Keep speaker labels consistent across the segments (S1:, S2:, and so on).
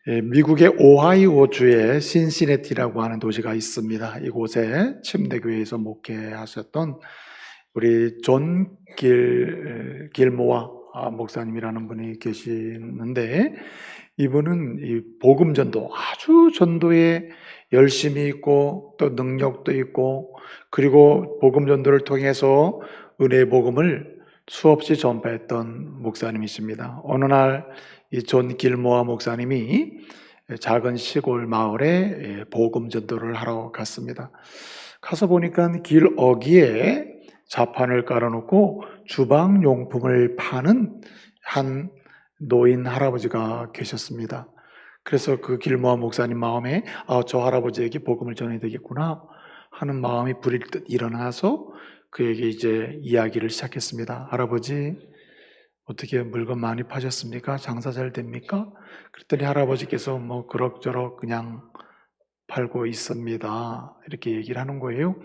S1: 미국의 오하이오주에 신시내티라고 하는 도시가 있습니다. 이곳에 침대교회에서 목회하셨던 우리 존 길모아 목사님이라는 분이 계시는데, 이분은 이 복음전도, 아주 전도에 열심히 있고 또 능력도 있고, 그리고 복음전도를 통해서 은혜의 복음을 수없이 전파했던 목사님이십니다. 어느 날 이 존 길모아 목사님이 작은 시골 마을에 복음 전도를 하러 갔습니다. 가서 보니까 길 어귀에 자판을 깔아놓고 주방용품을 파는 한 노인 할아버지가 계셨습니다. 그래서 그 길모아 목사님 마음에 저 할아버지에게 복음을 전해야 되겠구나 하는 마음이 불일 듯 일어나서 그에게 이제 이야기를 시작했습니다. 할아버지, 어떻게 물건 많이 파셨습니까? 장사 잘 됩니까? 그랬더니 할아버지께서 뭐 그럭저럭 그냥 팔고 있습니다, 이렇게 얘기를 하는 거예요.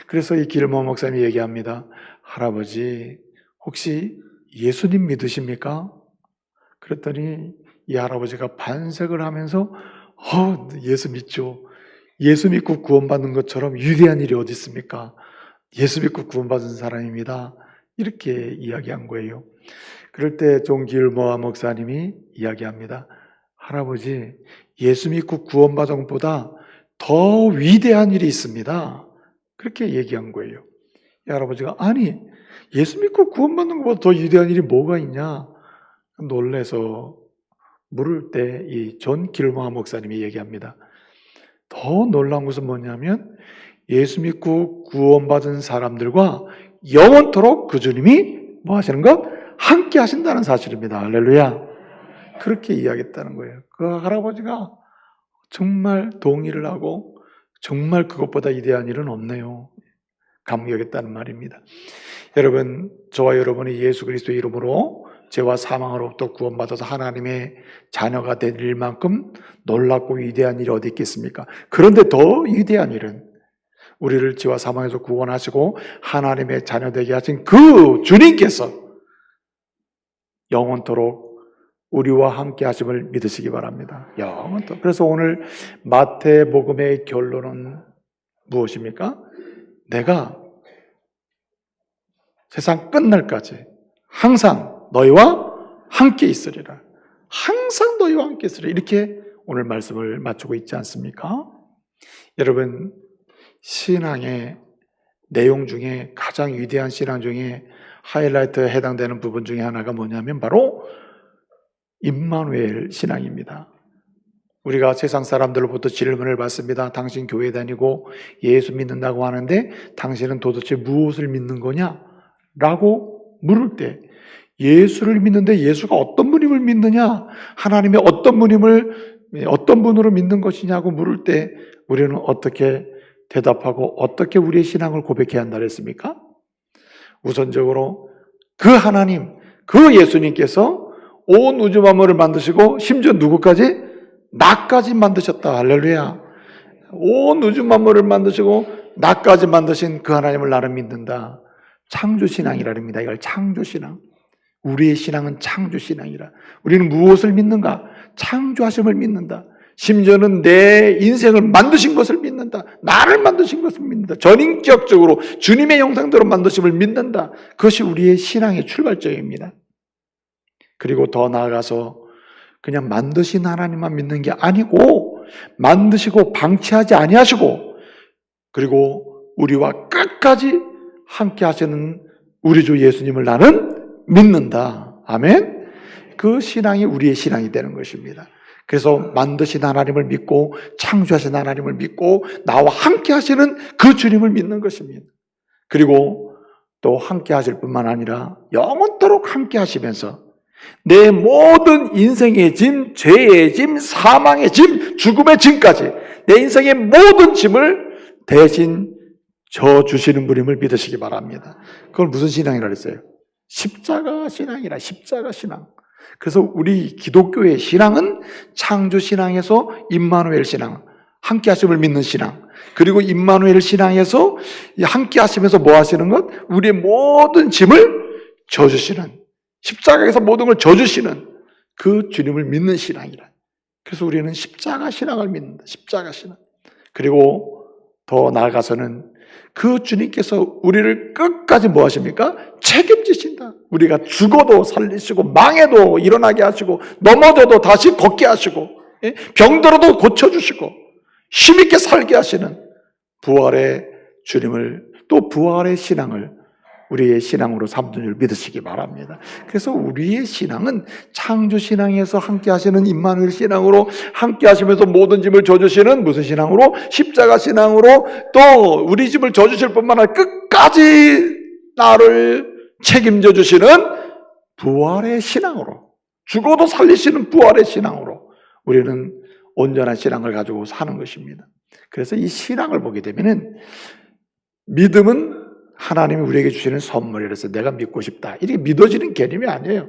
S1: 그래서 이 길모 목사님이 얘기합니다. 할아버지, 혹시 예수님 믿으십니까? 그랬더니 이 할아버지가 반색을 하면서 예수 믿죠. 예수 믿고 구원받는 것처럼 위대한 일이 어디 있습니까? 예수 믿고 구원받은 사람입니다, 이렇게 이야기한 거예요. 그럴 때 존 길모아 목사님이 이야기합니다. 할아버지, 예수 믿고 구원받은 것보다 더 위대한 일이 있습니다, 그렇게 얘기한 거예요. 이 할아버지가 아니, 예수 믿고 구원받는 것보다 더 위대한 일이 뭐가 있냐 놀래서 물을 때 이 존 길모아 목사님이 얘기합니다. 더 놀라운 것은 뭐냐면 예수 믿고 구원받은 사람들과 영원토록 그 주님이 뭐 하시는 것? 함께 하신다는 사실입니다. 할렐루야. 그렇게 이야기했다는 거예요. 그 할아버지가 정말 동의를 하고 정말 그것보다 위대한 일은 없네요, 감격했다는 말입니다. 여러분, 저와 여러분이 예수 그리스도의 이름으로 죄와 사망으로부터 구원받아서 하나님의 자녀가 된 일만큼 놀랍고 위대한 일이 어디 있겠습니까? 그런데 더 위대한 일은 우리를 죄와 사망에서 구원하시고 하나님의 자녀 되게 하신 그 주님께서 영원토록 우리와 함께 하심을 믿으시기 바랍니다. 영원토록. 그래서 오늘 마태복음의 결론은 무엇입니까? 내가 세상 끝날까지 항상 너희와 함께 있으리라. 항상 너희와 함께 있으리라. 이렇게 오늘 말씀을 마치고 있지 않습니까? 여러분, 신앙의 내용 중에 가장 위대한 신앙 중에 하이라이트에 해당되는 부분 중에 하나가 뭐냐면 바로 임마누엘 신앙입니다. 우리가 세상 사람들로부터 질문을 받습니다. 당신 교회 다니고 예수 믿는다고 하는데 당신은 도대체 무엇을 믿는 거냐? 라고 물을 때, 예수를 믿는데 예수가 어떤 분임을 믿느냐? 하나님의 어떤 분으로 믿는 것이냐고 물을 때 우리는 어떻게 대답하고 어떻게 우리의 신앙을 고백해야 한다 그랬습니까? 우선적으로 그 하나님, 그 예수님께서 온 우주 만물을 만드시고 심지어 누구까지? 나까지 만드셨다. 할렐루야. 온 우주 만물을 만드시고 나까지 만드신 그 하나님을 나는 믿는다. 창조신앙이랍니다. 이걸 창조신앙. 우리의 신앙은 창조신앙이라. 우리는 무엇을 믿는가? 창조하심을 믿는다. 심지어는 내 인생을 만드신 것을 믿는다. 나를 만드신 것을 믿는다. 전인격적으로 주님의 형상대로 만드심을 믿는다. 그것이 우리의 신앙의 출발점입니다. 그리고 더 나아가서 그냥 만드신 하나님만 믿는 게 아니고 만드시고 방치하지 아니하시고 그리고 우리와 끝까지 함께 하시는 우리 주 예수님을 나는 믿는다. 아멘. 그 신앙이 우리의 신앙이 되는 것입니다. 그래서 만드신 하나님을 믿고 창조하신 하나님을 믿고 나와 함께 하시는 그 주님을 믿는 것입니다. 그리고 또 함께 하실 뿐만 아니라 영원토록 함께 하시면서 내 모든 인생의 짐, 죄의 짐, 사망의 짐, 죽음의 짐까지 내 인생의 모든 짐을 대신 져주시는 분임을 믿으시기 바랍니다. 그걸 무슨 신앙이라 그랬어요? 십자가 신앙이라. 십자가 신앙. 그래서 우리 기독교의 신앙은 창조신앙에서 임마누엘 신앙, 함께 하심을 믿는 신앙, 그리고 임마누엘 신앙에서 함께 하시면서 뭐 하시는 것? 우리의 모든 짐을 져주시는, 십자가에서 모든 걸 져주시는 그 주님을 믿는 신앙이라. 그래서 우리는 십자가 신앙을 믿는다. 십자가 신앙. 그리고 더 나아가서는 그 주님께서 우리를 끝까지 뭐 하십니까? 책임지신다. 우리가 죽어도 살리시고 망해도 일어나게 하시고 넘어져도 다시 걷게 하시고 병들어도 고쳐주시고 힘있게 살게 하시는 부활의 주님을, 또 부활의 신앙을 우리의 신앙으로 삼는 줄 믿으시기 바랍니다. 그래서 우리의 신앙은 창조신앙에서 함께 하시는 임마누엘 신앙으로, 함께 하시면서 모든 짐을 져주시는 무슨 신앙으로? 십자가 신앙으로, 또 우리 짐을 져주실 뿐만 아니라 끝까지 나를 책임져 주시는 부활의 신앙으로, 죽어도 살리시는 부활의 신앙으로 우리는 온전한 신앙을 가지고 사는 것입니다. 그래서 이 신앙을 보게 되면은, 믿음은 하나님이 우리에게 주시는 선물이라서 내가 믿고 싶다, 이렇게 믿어지는 개념이 아니에요.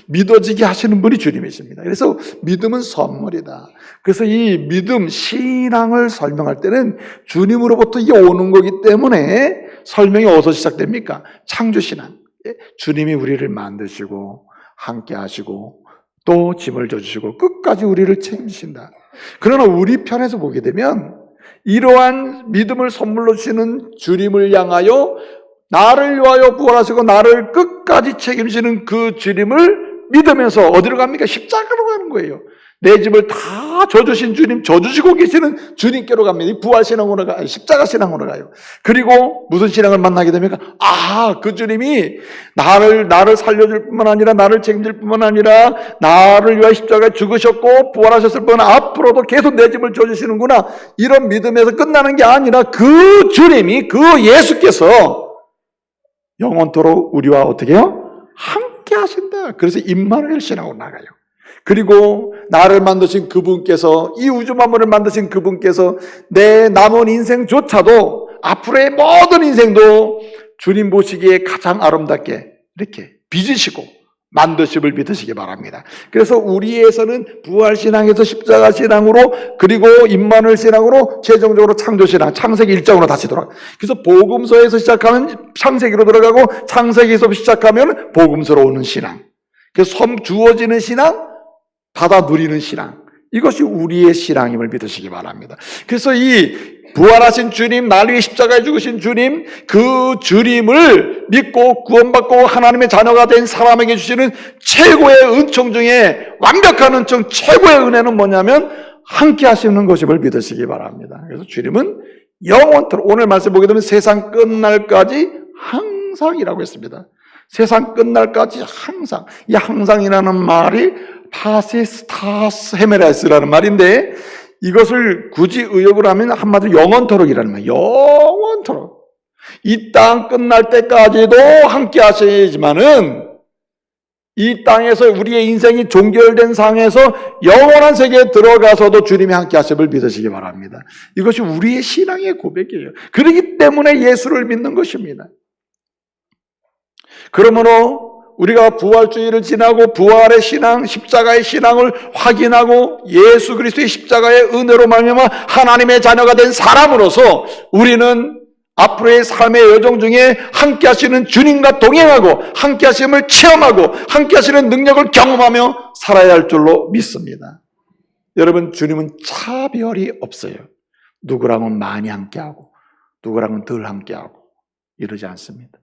S1: 믿어지게 하시는 분이 주님이십니다. 그래서 믿음은 선물이다. 그래서 이 믿음, 신앙을 설명할 때는 주님으로부터 이게 오는 거기 때문에 설명이 어디서 시작됩니까? 창조신앙. 주님이 우리를 만드시고 함께 하시고 또 짐을 져주시고 끝까지 우리를 책임지신다. 그러나 우리 편에서 보게 되면 이러한 믿음을 선물로 주시는 주님을 향하여 나를 위하여 부활하시고 나를 끝까지 책임지는 그 주님을 믿으면서 어디로 갑니까? 십자가로 가는 거예요. 내 집을 다 져주신 주님, 져주시고 계시는 주님께로 갑니다. 이 부활신앙으로 가요. 십자가 신앙으로 가요. 그리고 무슨 신앙을 만나게 됩니까? 그 주님이 나를 살려줄 뿐만 아니라, 나를 책임질 뿐만 아니라, 나를 위하여 십자가에 죽으셨고 부활하셨을 뿐 앞으로도 계속 내 집을 져주시는구나. 이런 믿음에서 끝나는 게 아니라 그 주님이, 그 예수께서 영원토록 우리와 어떻게 해요? 함께 하신다. 그래서 임마누엘 신앙으로 나가요. 그리고 나를 만드신 그분께서, 이 우주 만물을 만드신 그분께서 내 남은 인생조차도, 앞으로의 모든 인생도 주님 보시기에 가장 아름답게 이렇게 빚으시고 만드심을 믿으시기 바랍니다. 그래서 우리에서는 부활신앙에서 십자가 신앙으로, 그리고 임마누엘 신앙으로 최종적으로 창조신앙, 창세기 1장으로 다시 돌아가요. 그래서 복음서에서 시작하면 창세기로 들어가고, 창세기에서 시작하면 복음서로 오는 신앙. 그래서 주어지는 신앙, 받아 누리는 신앙, 이것이 우리의 신앙임을 믿으시기 바랍니다. 그래서 이 부활하신 주님, 나를 위해 십자가에 죽으신 주님, 그 주님을 믿고 구원받고 하나님의 자녀가 된 사람에게 주시는 최고의 은총 중에, 완벽한 은총, 최고의 은혜는 뭐냐면 함께 하시는 것임을 믿으시기 바랍니다. 그래서 주님은 영원토록, 오늘 말씀 보게 되면 세상 끝날까지 항상이라고 했습니다. 세상 끝날까지 항상. 이 항상이라는 말이 파세스타스 헤메라스라는 말인데, 이것을 굳이 의역을 하면 한마디로 영원토록이라는 말이에요. 영원토록. 이 땅 끝날 때까지도 함께 하셔야지만은, 이 땅에서 우리의 인생이 종결된 상에서 영원한 세계에 들어가서도 주님이 함께 하심을 믿으시기 바랍니다. 이것이 우리의 신앙의 고백이에요. 그렇기 때문에 예수를 믿는 것입니다. 그러므로 우리가 부활주의를 지나고 부활의 신앙, 십자가의 신앙을 확인하고 예수 그리스도의 십자가의 은혜로 말미암아 하나님의 자녀가 된 사람으로서 우리는 앞으로의 삶의 여정 중에 함께 하시는 주님과 동행하고 함께 하심을 체험하고 함께 하시는 능력을 경험하며 살아야 할 줄로 믿습니다. 여러분, 주님은 차별이 없어요. 누구랑은 많이 함께하고 누구랑은 덜 함께하고 이러지 않습니다.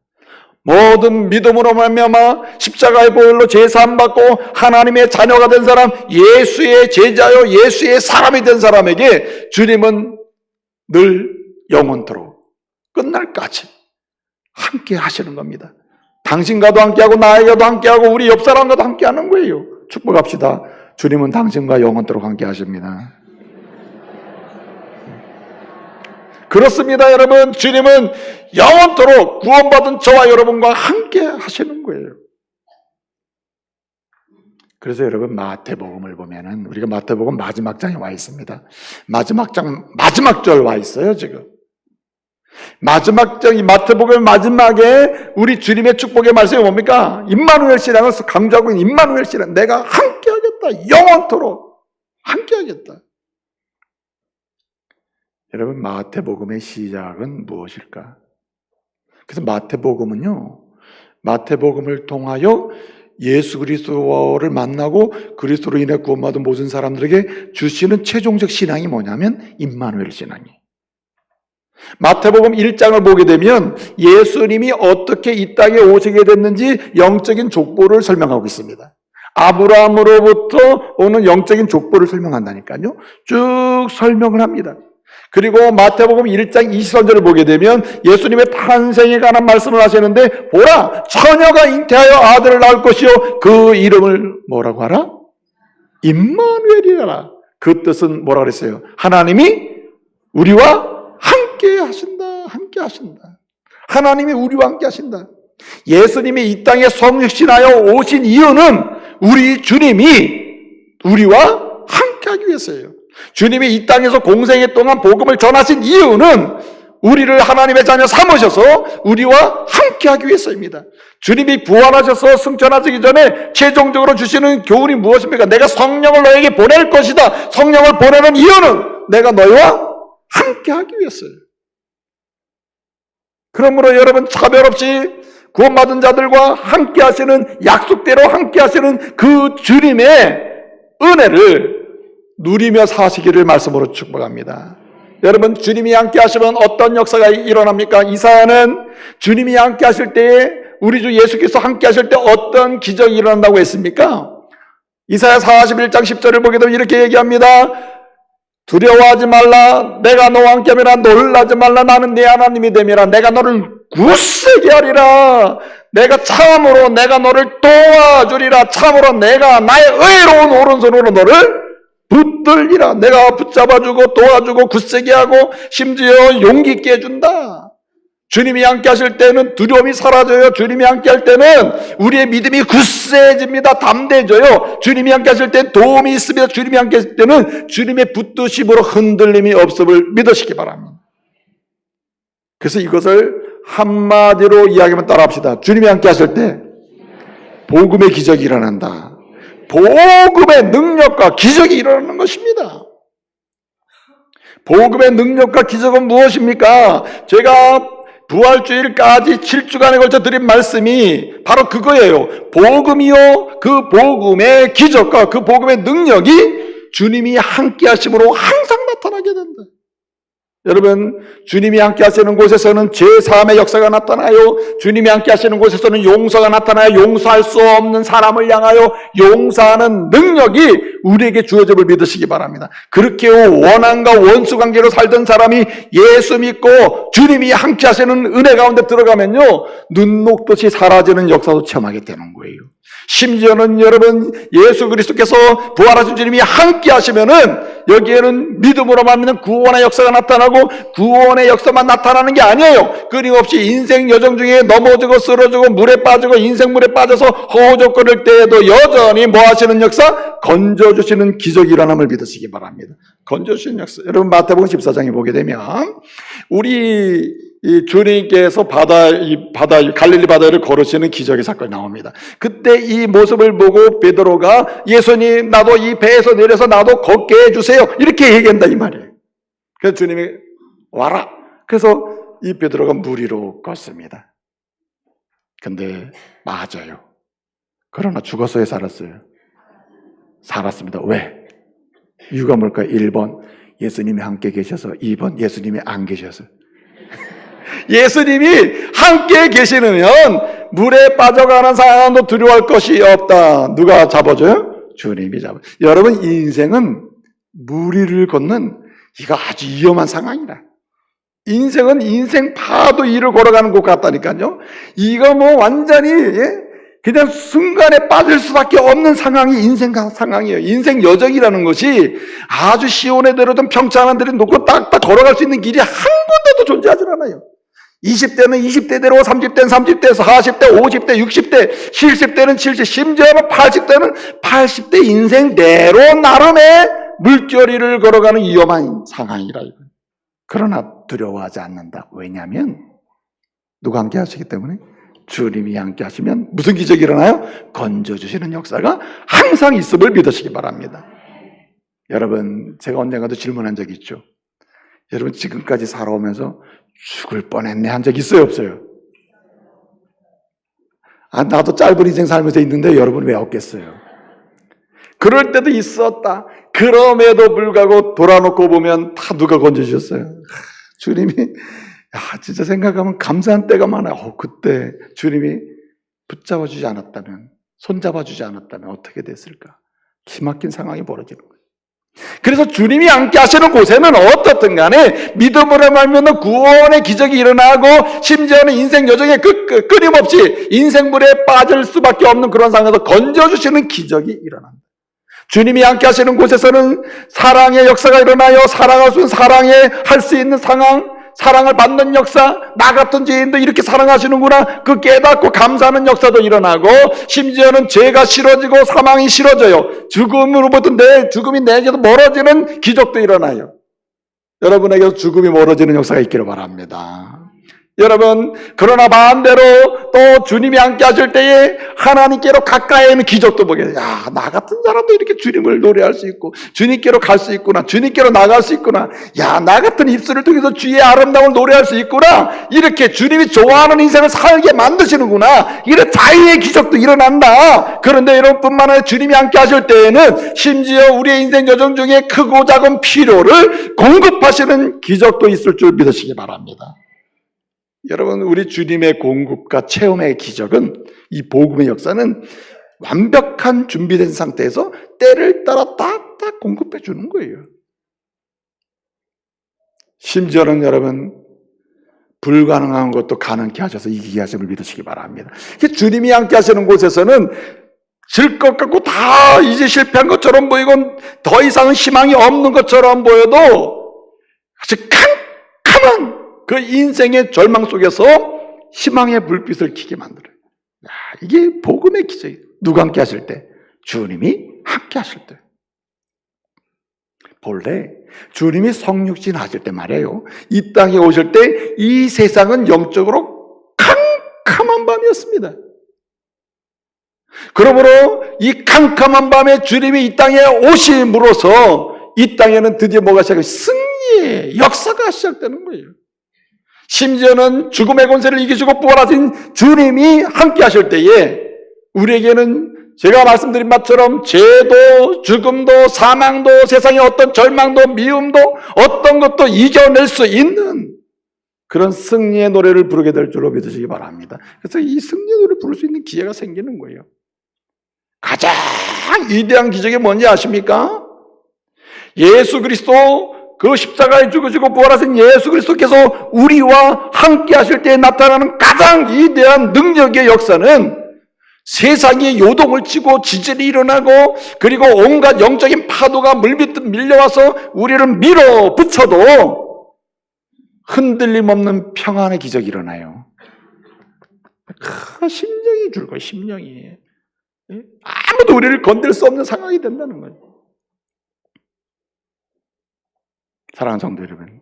S1: 모든 믿음으로 말미암아 십자가의 보혈로 제사함받고 하나님의 자녀가 된 사람, 예수의 제자요 예수의 사람이 된 사람에게 주님은 늘 영원토록 끝날까지 함께 하시는 겁니다. 당신과도 함께하고 나에게도 함께하고 우리 옆 사람과도 함께하는 거예요. 축복합시다. 주님은 당신과 영원토록 함께 하십니다. 그렇습니다, 여러분. 주님은 영원토록 구원받은 저와 여러분과 함께 하시는 거예요. 그래서 여러분, 마태복음을 보면은, 우리가 마태복음 마지막 장에 와 있습니다. 마지막 장, 마지막 절 와 있어요, 지금. 마지막 장, 이 마태복음 마지막에 우리 주님의 축복의 말씀이 뭡니까? 임마누엘 신앙을 강조하고 있는 임마누엘 신앙. 내가 함께 하겠다. 영원토록 함께 하겠다. 여러분, 마태복음의 시작은 무엇일까? 그래서 마태복음은요, 마태복음을 통하여 예수 그리스도를 만나고 그리스도로 인해 구원받은 모든 사람들에게 주시는 최종적 신앙이 뭐냐면 임마누엘 신앙이에요. 마태복음 1장을 보게 되면 예수님이 어떻게 이 땅에 오시게 됐는지 영적인 족보를 설명하고 있습니다. 아브라함으로부터 오는 영적인 족보를 설명한다니까요. 쭉 설명을 합니다. 그리고 마태복음 1장 23절을 보게 되면 예수님의 탄생에 관한 말씀을 하시는데, 보라, 처녀가 잉태하여 아들을 낳을 것이요 그 이름을 뭐라고 하라? 임마누엘이라. 그 뜻은 뭐라 그랬어요? 하나님이 우리와 함께 하신다. 함께 하신다. 하나님이 우리와 함께 하신다. 예수님이 이 땅에 성육신하여 오신 이유는 우리 주님이 우리와 함께 하기 위해서예요. 주님이 이 땅에서 공생애 동안 복음을 전하신 이유는 우리를 하나님의 자녀 삼으셔서 우리와 함께 하기 위해서입니다. 주님이 부활하셔서 승천하시기 전에 최종적으로 주시는 교훈이 무엇입니까? 내가 성령을 너에게 보낼 것이다. 성령을 보내는 이유는 내가 너희와 함께 하기 위해서예요. 그러므로 여러분, 차별 없이 구원받은 자들과 함께 하시는, 약속대로 함께 하시는 그 주님의 은혜를 누리며 사시기를 말씀으로 축복합니다. 여러분, 주님이 함께 하시면 어떤 역사가 일어납니까? 이사야는 주님이 함께 하실 때에, 우리 주 예수께서 함께 하실 때 어떤 기적이 일어난다고 했습니까? 이사야 41장 10절을 보게 되면 이렇게 얘기합니다. 두려워하지 말라. 내가 너와 함께하리라. 놀라지 말라. 나는 네 하나님이 됨이라. 내가 너를 굳세게 하리라. 내가 참으로 내가 너를 도와주리라. 참으로 내가 나의 의로운 오른손으로 너를 붙들리라. 내가 붙잡아주고 도와주고 굳세게 하고 심지어 용기 있게 해준다. 주님이 함께 하실 때는 두려움이 사라져요. 주님이 함께 할 때는 우리의 믿음이 굳세해집니다. 담대해져요. 주님이 함께 하실 때는 도움이 있습니다. 주님이 함께 하실 때는 주님의 붙드심으로 흔들림이 없음을 믿으시기 바랍니다. 그래서 이것을 한마디로 이야기하면 따라합시다. 주님이 함께 하실 때 복음의 기적이 일어난다. 복음의 능력과 기적이 일어나는 것입니다. 복음의 능력과 기적은 무엇입니까? 제가 부활주일까지 7주간에 걸쳐 드린 말씀이 바로 그거예요. 복음이요, 그 복음의 기적과 그 복음의 능력이 주님이 함께 하심으로 항상 나타나게 된다. 여러분, 주님이 함께 하시는 곳에서는 제3의 역사가 나타나요. 주님이 함께 하시는 곳에서는 용서가 나타나요. 용서할 수 없는 사람을 향하여 용서하는 능력이 우리에게 주어짐을 믿으시기 바랍니다. 그렇게 원한과 원수 관계로 살던 사람이 예수 믿고 주님이 함께 하시는 은혜 가운데 들어가면요, 눈 녹듯이 사라지는 역사도 체험하게 되는 거예요. 심지어는 여러분, 예수 그리스도께서 부활하신 주님이 함께 하시면은 여기에는 믿음으로 만드는 구원의 역사가 나타나고, 구원의 역사만 나타나는 게 아니에요. 끊임없이 인생 여정 중에 넘어지고 쓰러지고 물에 빠지고 인생물에 빠져서 허우적거릴 때에도 여전히 뭐 하시는 역사? 건져주시는 기적이 일어남을 믿으시기 바랍니다. 건져주시는 역사. 여러분, 마태복음 14장에 보게 되면 우리 이 주님께서 갈릴리 바다를 걸으시는 기적의 사건이 나옵니다. 그때 이 모습을 보고 베드로가 예수님, 나도 이 배에서 내려서 나도 걷게 해주세요, 이렇게 얘기한다 이 말이에요. 그래서 주님이 와라. 그래서 이 베드로가 물 위로 걷습니다. 근데 맞아요. 그러나 죽었어요, 살았어요? 살았습니다. 왜? 이유가 뭘까요? 1번 예수님이 함께 계셔서, 2번 예수님이 안 계셔서. 예수님이 함께 계시면 물에 빠져가는 사람도 두려워할 것이 없다. 누가 잡아줘요? 주님이 잡아줘요. 여러분, 인생은 물 위를 걷는 이거 아주 위험한 상황이라. 인생은 인생 파도 위를 걸어가는 것 같다니까요. 이거 뭐 완전히 그냥 순간에 빠질 수밖에 없는 상황이 인생 상황이에요. 인생 여정이라는 것이 아주 시온의 대로든 평창한 대로 놓고 딱딱 걸어갈 수 있는 길이 한 군데도 존재하지 않아요. 20대는 20대대로, 30대는 30대에서 40대, 50대, 60대, 70대는 70, 심지어는 80대는 80대 인생대로 나름의 물결위를 걸어가는 위험한 상황이라. 그러나 두려워하지 않는다. 왜냐하면 누가 함께 하시기 때문에. 주님이 함께 하시면 무슨 기적이 일어나요? 건져주시는 역사가 항상 있음을 믿으시기 바랍니다. 여러분, 제가 언젠가도 질문한 적이 있죠. 여러분, 지금까지 살아오면서 죽을 뻔했네 한 적 있어요, 없어요? 나도 짧은 인생 살면서 있는데 여러분 왜 없겠어요? 그럴 때도 있었다. 그럼에도 불구하고 돌아놓고 보면 다 누가 건져주셨어요? 주님이, 진짜 생각하면 감사한 때가 많아요. 그때 주님이 붙잡아주지 않았다면, 손잡아주지 않았다면 어떻게 됐을까? 기막힌 상황이 벌어지는 거예요. 그래서 주님이 함께 하시는 곳에는 어떻든 간에 믿음으로 말미암아 구원의 기적이 일어나고, 심지어는 인생 여정에 끊임없이 인생물에 빠질 수밖에 없는 그런 상황에서 건져주시는 기적이 일어납니다. 주님이 함께 하시는 곳에서는 사랑의 역사가 일어나요. 사랑할 수 있는, 사랑할 수 있는 상황, 사랑을 받는 역사, 나 같은 죄인도 이렇게 사랑하시는구나, 그 깨닫고 감사하는 역사도 일어나고, 심지어는 죄가 싫어지고 사망이 싫어져요. 죽음이 내게서 멀어지는 기적도 일어나요. 여러분에게도 죽음이 멀어지는 역사가 있기를 바랍니다. 여러분, 그러나 반대로 또 주님이 함께 하실 때에 하나님께로 가까이 있는 기적도 보게 돼요. 나 같은 사람도 이렇게 주님을 노래할 수 있고, 주님께로 갈 수 있구나, 주님께로 나갈 수 있구나, 나 같은 입술을 통해서 주의 아름다움을 노래할 수 있구나, 이렇게 주님이 좋아하는 인생을 살게 만드시는구나, 이런 자유의 기적도 일어난다. 그런데 여러분뿐만 아니라 주님이 함께 하실 때에는 심지어 우리의 인생 여정 중에 크고 작은 필요를 공급하시는 기적도 있을 줄 믿으시기 바랍니다. 여러분, 우리 주님의 공급과 체험의 기적은, 이 복음의 역사는 완벽한 준비된 상태에서 때를 따라 딱딱 공급해 주는 거예요. 심지어는 여러분, 불가능한 것도 가능케 하셔서 이기게 하심을 믿으시기 바랍니다. 주님이 함께 하시는 곳에서는 질 것 같고 다 이제 실패한 것처럼 보이고 더 이상은 희망이 없는 것처럼 보여도 아주 캄캄한 그 인생의 절망 속에서 희망의 불빛을 켜게 만들어요. 이게 복음의 기적이에요. 누가 함께 하실 때? 주님이 함께 하실 때. 본래 주님이 성육신 하실 때 말이에요, 이 땅에 오실 때 이 세상은 영적으로 캄캄한 밤이었습니다. 그러므로 이 캄캄한 밤에 주님이 이 땅에 오심으로써 이 땅에는 드디어 뭐가 시작해요? 승리의 역사가 시작되는 거예요. 심지어는 죽음의 권세를 이기시고 부활하신 주님이 함께 하실 때에 우리에게는 제가 말씀드린 것처럼 죄도, 죽음도, 사망도, 세상의 어떤 절망도, 미움도, 어떤 것도 이겨낼 수 있는 그런 승리의 노래를 부르게 될 줄로 믿으시기 바랍니다. 그래서 이 승리의 노래를 부를 수 있는 기회가 생기는 거예요. 가장 위대한 기적이 뭔지 아십니까? 예수 그리스도, 그 십자가에 죽으시고 부활하신 예수 그리스도께서 우리와 함께 하실 때 나타나는 가장 위대한 능력의 역사는, 세상이 요동을 치고 지진이 일어나고 그리고 온갖 영적인 파도가 물밀듯 밀려와서 우리를 밀어붙여도 흔들림 없는 평안의 기적이 일어나요. 심령이 줄고, 심령이 아무도 우리를 건들 수 없는 상황이 된다는 거예요. 사랑하는 성도 여러분,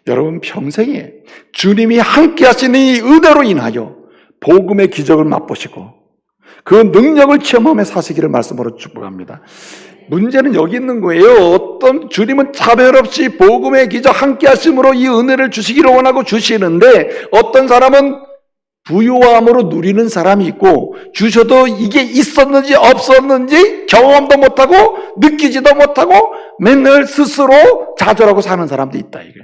S1: 여러분 평생에 주님이 함께 하시는 이 은혜로 인하여 복음의 기적을 맛보시고 그 능력을 체험하며 사시기를 말씀으로 축복합니다. 문제는 여기 있는 거예요. 어떤 주님은 차별 없이 복음의 기적 함께 하심으로 이 은혜를 주시기를 원하고 주시는데, 어떤 사람은 부유함으로 누리는 사람이 있고, 주셔도 이게 있었는지 없었는지 경험도 못하고 느끼지도 못하고 맨날 스스로 좌절하고 사는 사람도 있다. 이게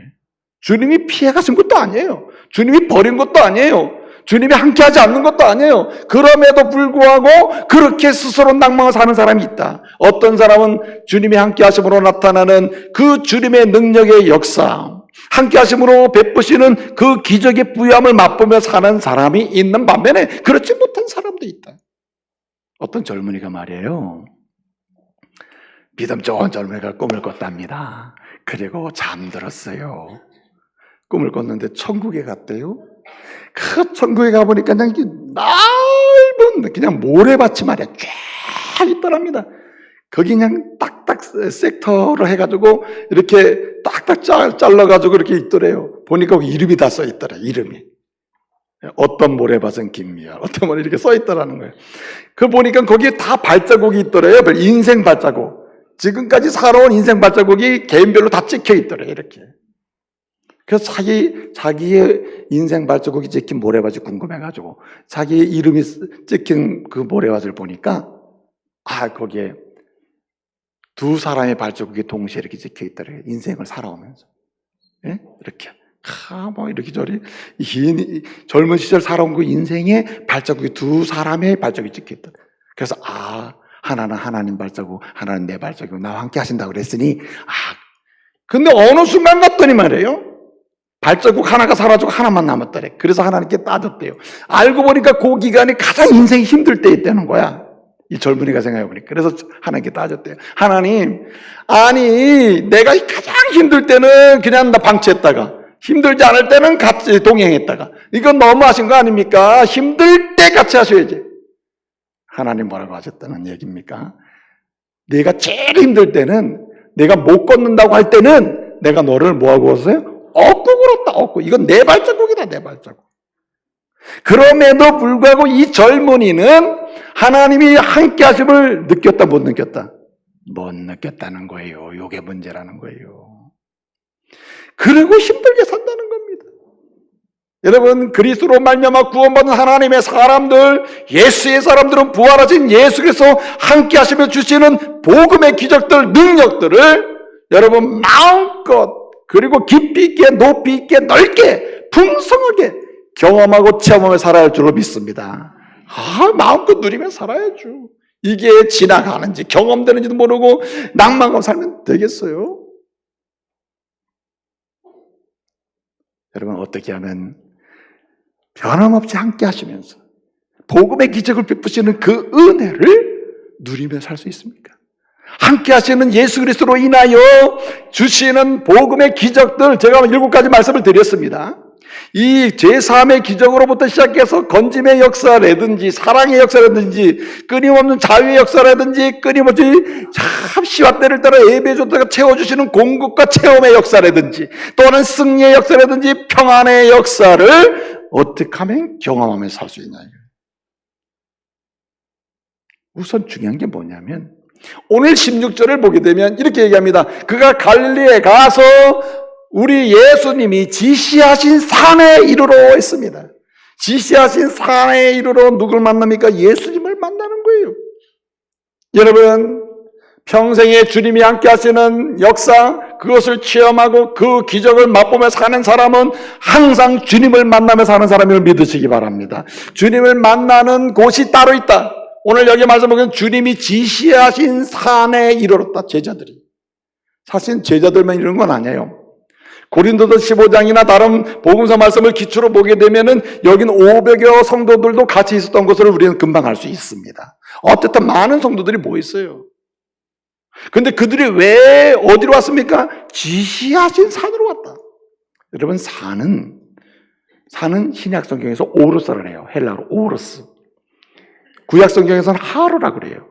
S1: 주님이 피해가신 것도 아니에요. 주님이 버린 것도 아니에요. 주님이 함께하지 않는 것도 아니에요. 그럼에도 불구하고 그렇게 스스로 낭망을 사는 사람이 있다. 어떤 사람은 주님이 함께하심으로 나타나는 그 주님의 능력의 역사, 함께하심으로 베푸시는 그 기적의 부유함을 맛보며 사는 사람이 있는 반면에 그렇지 못한 사람도 있다. 어떤 젊은이가 말이에요, 믿음 좋은 젊은이가 꿈을 꿨답니다. 그리고 잠들었어요. 꿈을 꿨는데 천국에 갔대요. 그 천국에 가보니까 그냥 넓은 그냥 모래밭이 말이야 쫙 있더랍니다. 거기 그냥 딱딱 섹터로 해가지고 이렇게 딱딱 잘라가지고 이렇게 있더래요. 보니까 거기 이름이 다 써 있더래. 이름이 어떤 모래밭은 김미열, 어떤 모래 이렇게 써 있더라는 거예요. 그 보니까 거기에 다 발자국이 있더래요. 인생 발자국, 지금까지 살아온 인생 발자국이 개인별로 다 찍혀 있더래요. 이렇게. 그래서 자기의 인생 발자국이 찍힌 모래밭이 궁금해가지고 자기의 이름이 찍힌 그 모래밭을 보니까 거기에 두 사람의 발자국이 동시에 이렇게 찍혀 있더래요. 인생을 살아오면서. 예? 이렇게. 뭐 이렇게 젊은 시절 살아온 그 인생의 발자국이 두 사람의 발자국이 찍혀 있다. 그래서 하나는 하나님 발자국, 하나는 내 발자국, 나와 함께 하신다고 그랬으니 근데 어느 순간 갔더니 말이에요. 발자국 하나가 사라지고 하나만 남았더래. 그래서 하나님께 따졌대요. 알고 보니까 그 기간이 가장 인생이 힘들 때였다는 거야. 이 젊은이가 생각해보니까. 그래서 하나님께 따졌대요. 하나님, 내가 가장 힘들 때는 그냥 나 방치했다가, 힘들지 않을 때는 같이 동행했다가, 이건 너무하신 거 아닙니까? 힘들 때 같이 하셔야지. 하나님 뭐라고 하셨다는 얘기입니까? 내가 제일 힘들 때는, 내가 못 걷는다고 할 때는 내가 너를 뭐하고 왔어요? 얻고 걸었다, 얻고. 이건 내 발자국이다, 내 발자국. 그럼에도 불구하고 이 젊은이는 하나님이 함께 하심을 느꼈다, 못 느꼈다? 못 느꼈다는 거예요. 이게 문제라는 거예요. 그리고 힘들게 산다는 겁니다. 여러분, 그리스도로 말미암아 구원받은 하나님의 사람들, 예수의 사람들은 부활하신 예수께서 함께 하시며 주시는 복음의 기적들, 능력들을 여러분 마음껏, 그리고 깊이 있게, 높이 있게, 넓게, 풍성하게 경험하고 체험하며 살아야 할 줄로 믿습니다. 마음껏 누리며 살아야죠. 이게 지나가는지 경험되는지도 모르고 낭만감 살면 되겠어요? 여러분, 어떻게 하면 변함없이 함께 하시면서 복음의 기적을 베푸시는 그 은혜를 누리며 살 수 있습니까? 함께 하시는 예수 그리스도로 인하여 주시는 복음의 기적들, 제가 7가지 말씀을 드렸습니다. 이 제3의 기적으로부터 시작해서 건짐의 역사라든지 사랑의 역사라든지 끊임없는 자유의 역사라든지 끊임없이 참 시와 때를 따라 예배조다가 채워주시는 공급과 체험의 역사라든지 또는 승리의 역사라든지 평안의 역사를 어떻게 하면 경험하며 살 수 있냐. 우선 중요한 게 뭐냐면 오늘 16절을 보게 되면 이렇게 얘기합니다. 그가 갈릴리에 가서 우리 예수님이 지시하신 산에 이르러 했습니다. 지시하신 산에 이르러 누굴 만납니까? 예수님을 만나는 거예요. 여러분, 평생에 주님이 함께 하시는 역사, 그것을 체험하고 그 기적을 맛보며 사는 사람은 항상 주님을 만나며 사는 사람임을 믿으시기 바랍니다. 주님을 만나는 곳이 따로 있다. 오늘 여기 말씀 보면 주님이 지시하신 산에 이르렀다. 제자들이. 사실 제자들만 이런 건 아니에요. 고린도서 15장이나 다른 복음서 말씀을 기초로 보게 되면은 여긴 500여 성도들도 같이 있었던 것을 우리는 금방 알 수 있습니다. 어쨌든 많은 성도들이 모였어요. 근데 그들이 왜 어디로 왔습니까? 지시하신 산으로 왔다. 여러분, 산은 신약 성경에서 오르스를 해요. 헬라어로 오르스. 구약 성경에서는 하르라 그래요.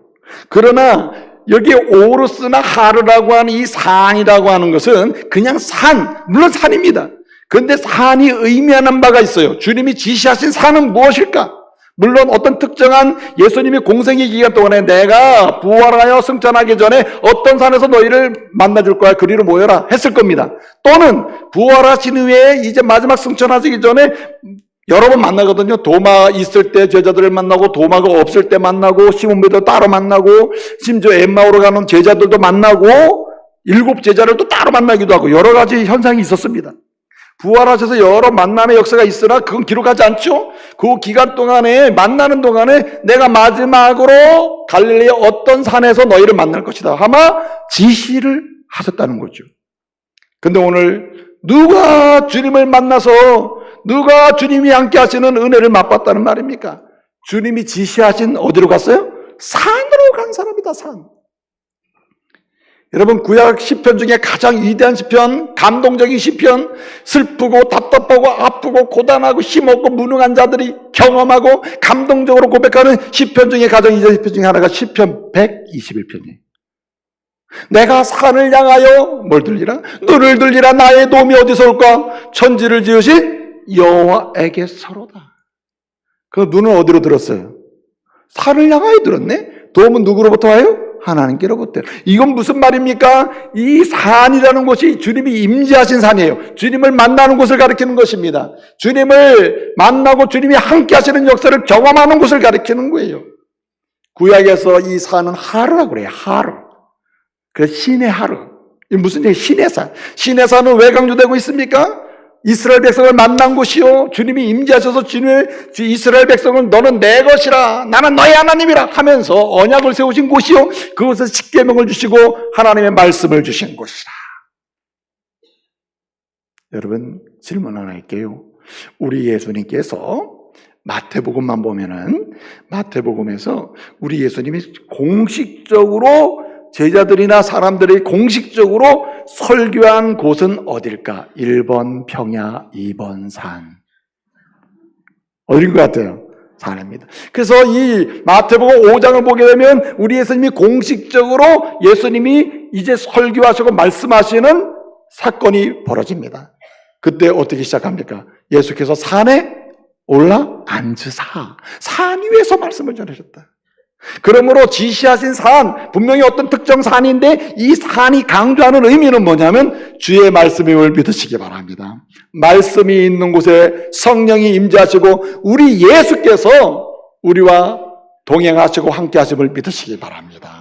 S1: 그러나 여기 오르스나 하르라고 하는 이 산이라고 하는 것은 그냥 산, 물론 산입니다. 그런데 산이 의미하는 바가 있어요. 주님이 지시하신 산은 무엇일까? 물론 어떤 특정한 예수님이 공생의 기간 동안에 내가 부활하여 승천하기 전에 어떤 산에서 너희를 만나줄 거야, 그리로 모여라 했을 겁니다. 또는 부활하신 후에 이제 마지막 승천하시기 전에 여러 번 만나거든요. 도마 있을 때 제자들을 만나고 도마가 없을 때 만나고 시몬 베드로 따로 만나고 심지어 엠마오로 가는 제자들도 만나고 7 제자를 또 따로 만나기도 하고 여러 가지 현상이 있었습니다. 부활하셔서 여러 만남의 역사가 있으나 그건 기록하지 않죠. 그 기간 동안에 만나는 동안에 내가 마지막으로 갈릴리의 어떤 산에서 너희를 만날 것이다 아마 지시를 하셨다는 거죠. 근데 오늘 누가 주님을 만나서 누가 주님이 함께 하시는 은혜를 맛봤다는 말입니까? 주님이 지시하신 어디로 갔어요? 산으로 간 사람이다, 산. 여러분, 구약 시편 중에 가장 위대한 시편, 감동적인 시편, 슬프고 답답하고 아프고 고단하고 힘없고 무능한 자들이 경험하고 감동적으로 고백하는 시편 중에 가장 위대한 시편 중에 하나가 시편 121편이에요. 내가 산을 향하여 뭘 들리라? 눈을 들리라. 나의 도움이 어디서 올까? 천지를 지으신 여호와에게서로다. 그 눈은 어디로 들었어요? 산을 향하여 들었네? 도움은 누구로부터 와요? 하나님께로부터. 이건 무슨 말입니까? 이 산이라는 곳이 주님이 임재하신 산이에요. 주님을 만나는 곳을 가리키는 것입니다. 주님을 만나고 주님이 함께 하시는 역사를 경험하는 곳을 가리키는 거예요. 구약에서 이 산은 하루라고 그래요. 하루. 그래서 신의 하루. 이 무슨 얘기? 신의 산. 신의 산은 왜 강조되고 있습니까? 이스라엘 백성을 만난 곳이요. 주님이 임재하셔서 이스라엘 백성을 너는 내 것이라, 나는 너의 하나님이라 하면서 언약을 세우신 곳이요. 그곳에서 십계명을 주시고 하나님의 말씀을 주신 곳이라. 여러분, 질문 하나 할게요. 우리 예수님께서 마태복음만 보면은, 마태복음에서 우리 예수님이 공식적으로 제자들이나 사람들이 공식적으로 설교한 곳은 어딜까? 1번 평야, 2번 산. 어딘 것 같아요? 산입니다. 그래서 이 마태복음 5장을 보게 되면 우리 예수님이 공식적으로 예수님이 이제 설교하시고 말씀하시는 사건이 벌어집니다. 그때 어떻게 시작합니까? 예수께서 산에 올라 앉으사 산 위에서 말씀을 전하셨다. 그러므로 지시하신 산, 분명히 어떤 특정 산인데 이 산이 강조하는 의미는 뭐냐면 주의 말씀임을 믿으시기 바랍니다. 말씀이 있는 곳에 성령이 임재하시고 우리 예수께서 우리와 동행하시고 함께 하심을 믿으시기 바랍니다.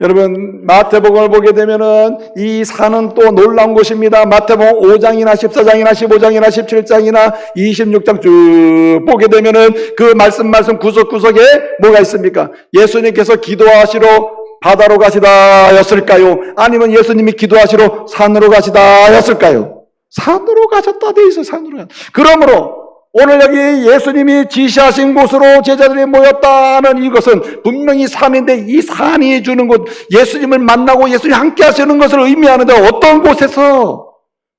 S1: 여러분, 마태복음을 보게 되면은 이 산은 또 놀라운 곳입니다. 마태복음 5장이나 14장이나 15장이나 17장이나 26장 쭉 보게 되면은 그 말씀 구석구석에 뭐가 있습니까? 예수님께서 기도하시러 바다로 가시다 였을까요? 아니면 예수님이 기도하시러 산으로 가시다 였을까요? 산으로 가셨다 돼 있어요. 산으로. 그러므로 오늘 여기 예수님이 지시하신 곳으로 제자들이 모였다는 이것은 분명히 산인데 이 산이 주는 곳, 예수님을 만나고 예수님 함께 하시는 것을 의미하는데 어떤 곳에서?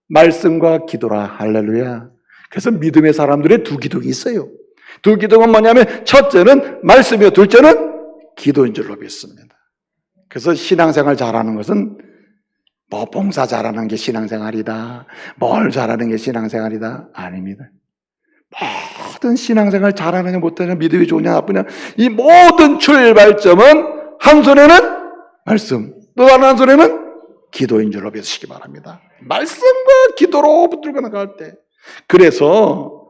S1: 말씀과 기도라. 할렐루야. 그래서 믿음의 사람들의 두 기둥이 있어요. 두 기둥은 뭐냐면 첫째는 말씀이요, 둘째는 기도인 줄로 믿습니다. 그래서 신앙생활 잘하는 것은 뭐 봉사 잘하는 게 신앙생활이다, 뭘 잘하는 게 신앙생활이다, 아닙니다. 모든 신앙생활 잘하느냐 못하느냐, 믿음이 좋으냐 나쁘냐, 이 모든 출발점은 한 손에는 말씀, 또 다른 한 손에는 기도인 줄로 믿으시기 바랍니다. 말씀과 기도로 붙들고 나갈 때, 그래서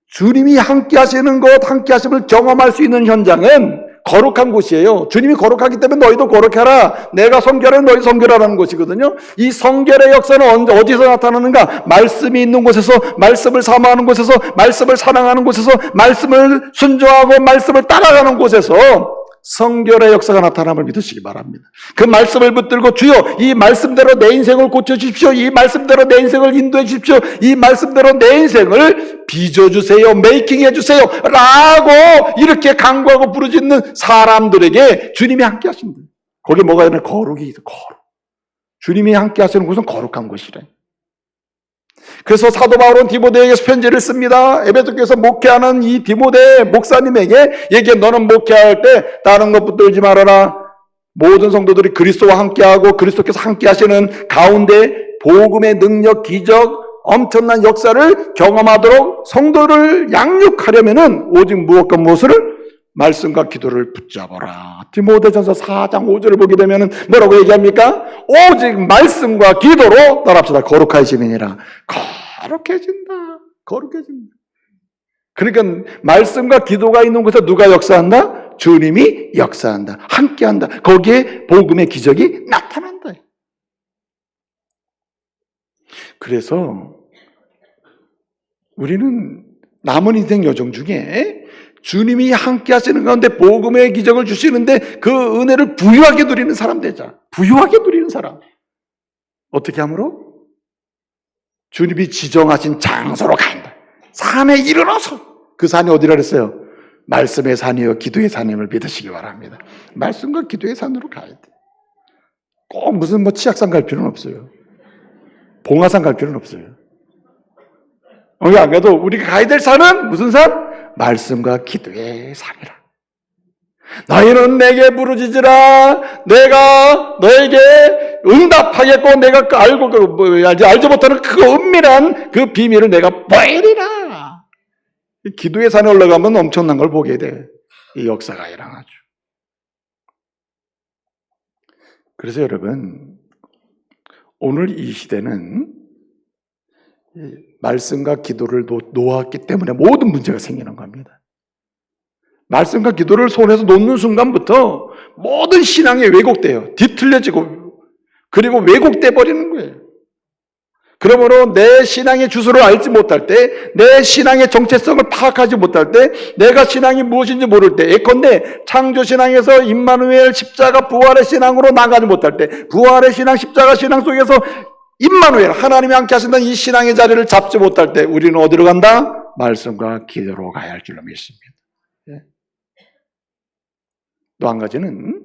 S1: 주님이 함께 하시는 것, 함께 하심을 경험할 수 있는 현장은 거룩한 곳이에요. 주님이 거룩하기 때문에 너희도 거룩해라, 내가 성결해 너희 성결하라는 것이거든요. 이 성결의 역사는 어디서 나타나는가? 말씀이 있는 곳에서, 말씀을 사모하는 곳에서, 말씀을 사랑하는 곳에서, 말씀을 순종하고 말씀을 따라가는 곳에서 성결의 역사가 나타남을 믿으시기 바랍니다. 그 말씀을 붙들고 주여 이 말씀대로 내 인생을 고쳐주십시오, 이 말씀대로 내 인생을 인도해 주십시오, 이 말씀대로 내 인생을 빚어주세요, 메이킹해 주세요 라고 이렇게 간구하고 부르짖는 사람들에게 주님이 함께 하신다. 거기에 뭐가 있나? 거룩이 있어. 거룩. 주님이 함께 하시는 곳은 거룩한 곳이래. 그래서 사도 바울은 디모데에게서 편지를 씁니다. 에베소교에서 목회하는 이 디모데 목사님에게 얘기해, 너는 목회할 때 다른 것 붙들지 말아라. 모든 성도들이 그리스도와 함께하고 그리스도께서 함께 하시는 가운데 복음의 능력, 기적, 엄청난 역사를 경험하도록 성도를 양육하려면은 오직 무엇과 무엇을? 말씀과 기도를 붙잡아라. 디모데전서 4장 5절을 보게 되면 뭐라고 얘기합니까? 오직 말씀과 기도로 따라합시다. 거룩하시니라. 거룩해진다. 거룩해진다. 그러니까 말씀과 기도가 있는 곳에 누가 역사한다? 주님이 역사한다. 함께한다. 거기에 복음의 기적이 나타난다. 그래서 우리는 남은 인생 여정 중에 주님이 함께 하시는 가운데 복음의 기적을 주시는데 그 은혜를 부유하게 누리는 사람 되자. 부유하게 누리는 사람. 어떻게 함으로? 주님이 지정하신 장소로 간다. 산에 이르러서. 그 산이 어디라 그랬어요? 말씀의 산이요 기도의 산임을 믿으시기 바랍니다. 말씀과 기도의 산으로 가야 돼. 꼭 무슨 치악산 갈 필요는 없어요. 봉화산 갈 필요는 없어요. 안 가도 우리가 가야 될 산은 무슨 산? 말씀과 기도의 산이라. 너희는 내게 부르짖으라. 내가 너에게 응답하겠고 내가 알지 못하는 그 은밀한 그 비밀을 내가 보이리라. 기도의 산에 올라가면 엄청난 걸 보게 돼. 이 역사가 일어나죠. 그래서 여러분, 오늘 이 시대는 말씀과 기도를 놓았기 때문에 모든 문제가 생기는 겁니다. 말씀과 기도를 손에서 놓는 순간부터 모든 신앙이 왜곡돼요. 뒤틀려지고, 그리고 왜곡돼 버리는 거예요. 그러므로 내 신앙의 주소를 알지 못할 때, 내 신앙의 정체성을 파악하지 못할 때, 내가 신앙이 무엇인지 모를 때, 예컨대 창조신앙에서 임마누엘 십자가 부활의 신앙으로 나가지 못할 때, 부활의 신앙 십자가 신앙 속에서 임마누엘 하나님이 함께 하신다는 이 신앙의 자리를 잡지 못할 때 우리는 어디로 간다? 말씀과 기도로 가야 할 줄로 믿습니다. 또 한 가지는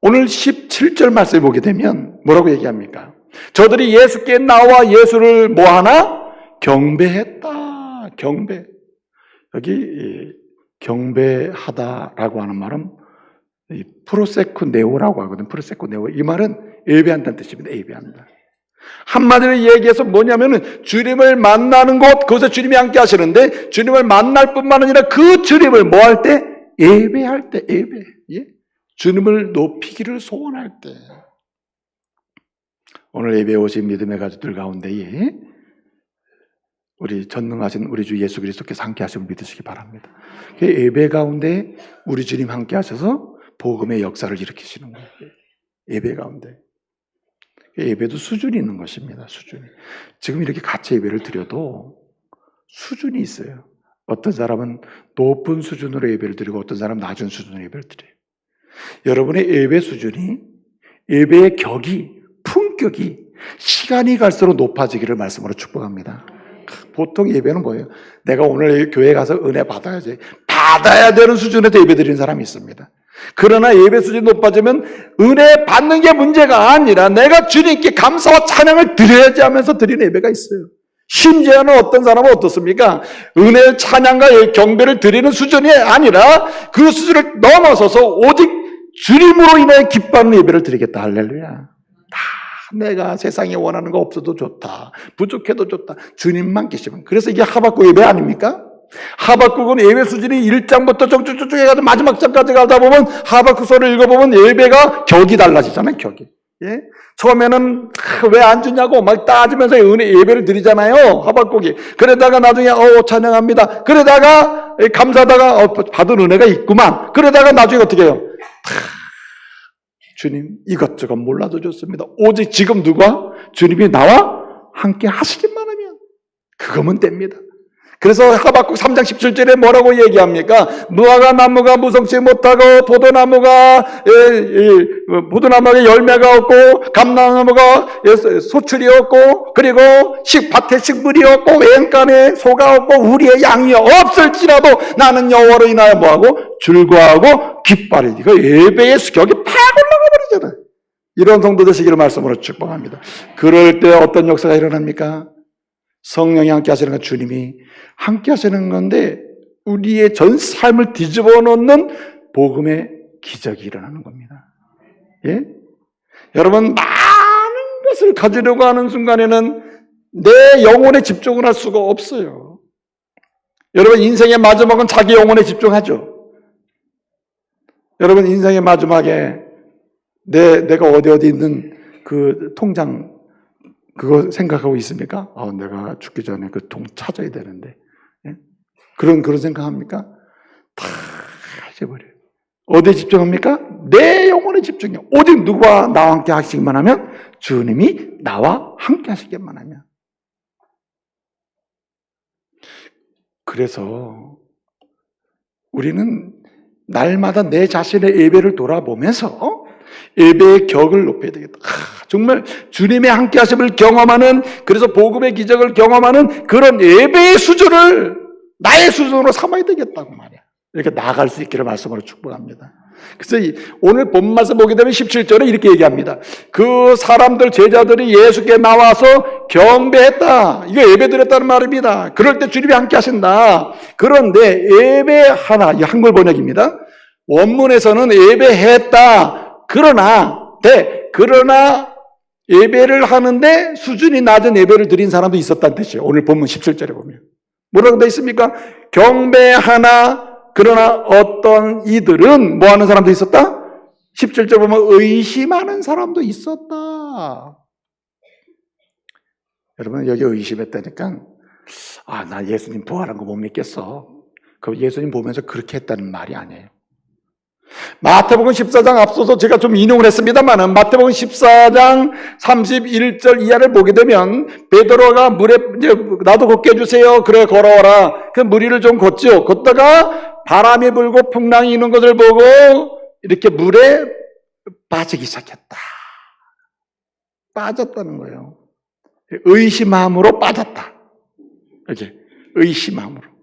S1: 오늘 17절 말씀을 보게 되면 뭐라고 얘기합니까? 저들이 예수께 나와 예수를 뭐하나? 경배했다. 경배. 여기 경배하다라고 하는 말은 프로세쿠네오라고 하거든. 프로세쿠네오. 이 말은 예배한다는 뜻입니다. 예배한다. 한마디로 얘기해서 뭐냐면은 주님을 만나는 곳, 그것에 주님이 함께 하시는데 주님을 만날 뿐만 아니라 그 주님을 뭐 할 때? 예배할 때, 예배. 예? 주님을 높이기를 소원할 때. 오늘 예배에 오신 믿음의 가족들 가운데에 우리 전능하신 우리 주 예수 그리스도께서 함께 하심을 믿으시기 바랍니다. 그 예배 가운데 우리 주님 함께 하셔서 복음의 역사를 일으키시는 거예요. 예배 가운데. 예배도 수준이 있는 것입니다. 수준이. 지금 이렇게 같이 예배를 드려도 수준이 있어요. 어떤 사람은 높은 수준으로 예배를 드리고 어떤 사람은 낮은 수준으로 예배를 드려요. 여러분의 예배 수준이, 예배의 격이, 품격이 시간이 갈수록 높아지기를 말씀으로 축복합니다. 보통 예배는 뭐예요? 내가 오늘 교회 가서 은혜 받아야지. 받아야 되는 수준에서 예배 드리는 사람이 있습니다. 그러나 예배 수준이 높아지면 은혜 받는 게 문제가 아니라 내가 주님께 감사와 찬양을 드려야지 하면서 드리는 예배가 있어요. 심지어는 어떤 사람은 어떻습니까? 은혜 찬양과 경배를 드리는 수준이 아니라 그 수준을 넘어서서 오직 주님으로 인해 기뻐하는 예배를 드리겠다. 할렐루야. 다 내가 세상에 원하는 거 없어도 좋다. 부족해도 좋다. 주님만 계시면. 그래서 이게 하박국 예배 아닙니까? 하박국은 예배 수준이 1장부터 쭉쭉쭉 해가지고 마지막 장까지 가다 보면 하박국서를 읽어보면 예배가 격이 달라지잖아요. 격이. 예? 처음에는 왜 안 주냐고 막 따지면서 예배를 드리잖아요. 하박국이. 그러다가 나중에 찬양합니다. 그러다가 감사하다가 받은 은혜가 있구만. 그러다가 나중에 어떻게 해요? 주님 이것저것 몰라도 좋습니다. 오직 지금 누가? 주님이 나와 함께 하시기만 하면 그거면 됩니다. 그래서 하박국 3장 17절에 뭐라고 얘기합니까? 무화과 나무가 무성치 못하고 포도나무에 열매가 없고 감나무가 소출이 없고 그리고 밭에 식물이 없고 외양간에 소가 없고 우리의 양이 없을지라도 나는 여호와로 인하여 뭐하고? 즐거워하고 기뻐하리니. 그 예배의 수격이 팍 올라가 버리잖아요. 이런 성도 되시기를 말씀으로 축복합니다. 그럴 때 어떤 역사가 일어납니까? 성령이 함께 하시는 건 주님이 함께 하시는 건데 우리의 전 삶을 뒤집어 놓는 복음의 기적이 일어나는 겁니다. 예? 여러분 많은 것을 가지려고 하는 순간에는 내 영혼에 집중을 할 수가 없어요. 여러분 인생의 마지막은 자기 영혼에 집중하죠. 여러분 인생의 마지막에 내가 어디 있는 그 통장 그거 생각하고 있습니까? 내가 죽기 전에 그 통 찾아야 되는데. 예? 그런 생각합니까? 다 잊어버려요. 어디에 집중합니까? 내 영혼에 집중해요. 오직 누구와 나와 함께 하시기만 하면? 주님이 나와 함께 하시기만 하면. 그래서 우리는 날마다 내 자신의 예배를 돌아보면서 예배의 격을 높여야 되겠다. 정말 주님의 함께 하심을 경험하는, 그래서 복음의 기적을 경험하는 그런 예배의 수준을 나의 수준으로 삼아야 되겠다고 말이야. 이렇게 나아갈 수 있기를 말씀으로 축복합니다. 그래서 오늘 본 말씀 보게 되면 17절에 이렇게 얘기합니다. 그 사람들, 제자들이 예수께 나와서 경배했다. 이거 예배 드렸다는 말입니다. 그럴 때 주님이 함께 하신다. 그런데 예배 하나, 이 한글 번역입니다. 원문에서는 예배했다. 그러나 예배를 하는데 수준이 낮은 예배를 드린 사람도 있었다는 뜻이에요. 오늘 본문 17절에 보면. 뭐라고 되어 있습니까? 경배하나 그러나 어떤 이들은 뭐 하는 사람도 있었다? 17절 보면 의심하는 사람도 있었다. 여러분 여기 의심했다니까 나 예수님 부활한 거 못 믿겠어. 그 예수님 보면서 그렇게 했다는 말이 아니에요. 마태복음 14장 앞서서 제가 좀 인용을 했습니다만 마태복음 14장 31절 이하를 보게 되면 베드로가 물에 나도 걷게 해주세요. 그래 걸어와라. 그 무리를 좀 걷지요. 걷다가 바람이 불고 풍랑이 있는 것을 보고 이렇게 물에 빠지기 시작했다. 빠졌다는 거예요. 의심함으로 빠졌다. 이렇게 의심함으로.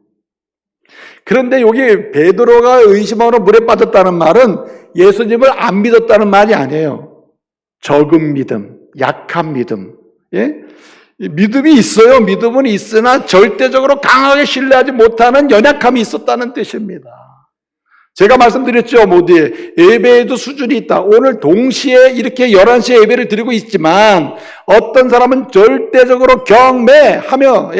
S1: 그런데 여기 베드로가 의심함으로 물에 빠졌다는 말은 예수님을 안 믿었다는 말이 아니에요. 적은 믿음, 약한 믿음. 예? 믿음이 있어요. 믿음은 있으나 절대적으로 강하게 신뢰하지 못하는 연약함이 있었다는 뜻입니다. 제가 말씀드렸죠. 모두에 예배에도 수준이 있다. 오늘 동시에 이렇게 11시에 예배를 드리고 있지만 어떤 사람은 절대적으로 경매하며